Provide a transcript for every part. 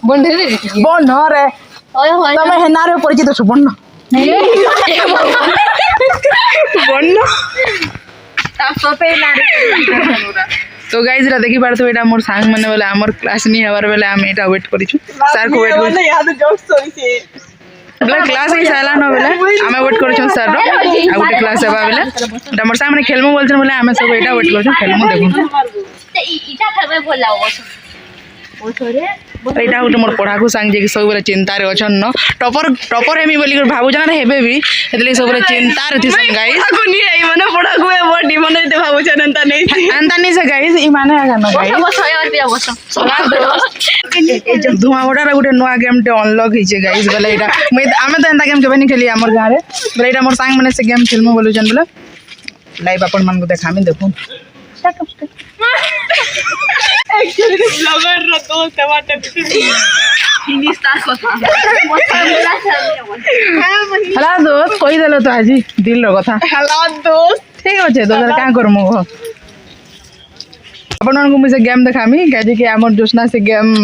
बंधे दे बन रे ओए होए तमे हेनारे परिचित सुबर्ण बन तापे नारे तो गाइस रा देखि पारतो एटा मोर सांग माने वाला हमर क्लास नी हवार बेले हम एटा वेट करिछु सर को वेट करिछु याद जोक सॉरी से मतलब क्लास ही साला न बेले हमें वेट करिछु सर रो आ गुटे क्लास हेबा बेले एटा मोर सांग माने खेलमु बोलछन बोले हमें सब एटा वेट करिछु खेलमु देखु इटा खाबे बोल लाओ ओ छोरे एटा गुटे मोर पढ़ा को सांग जे कि सब बेले चिंता रे अछन न टॉपर हेमी बोली भाबु जाना हेबे भी एतले सब बेले चिंता रे थिसन गाइस को नी आई मने पड़ा को बॉडी मने ते भाबु छन अंता नहीं से गाइस ई माने आगा न गाइस बस होय और दिया बस धुआं उड़ार गोटे नुआ गेम टे अनलॉक हिचे गाइस बोले एटा आमे तो एंता गेम केबे नहीं खेली हमर गारे बोले एटा मोर सांग माने से गेम खेलमु बोलुचन बोले लाइव अपन मन को देखामी देखु एक्चुअली ब्लॉगर रो दोस्त बाटे इंग्लिश तार কথা हला दोस्त कहि देलो तो आजी दिल रो कथा हेलो दोस्त ठीक अछि तो का करमु अपन मन को से गेम देखामी काजे कि हमर जोशना से गेम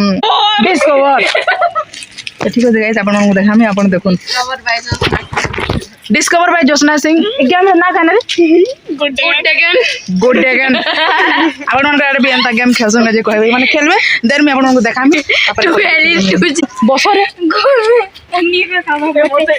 डिस्कवर ठीक अछि गाइस अपन मन को देखामी अपन देखुन discover by Joshna Singh game ना खाना रे गुड गुड अगेन अपन मन का भी एंता गेम खेलसन जे कहबे माने खेलबे देर में अपन मन को देखामी बस रे नीर में खाबो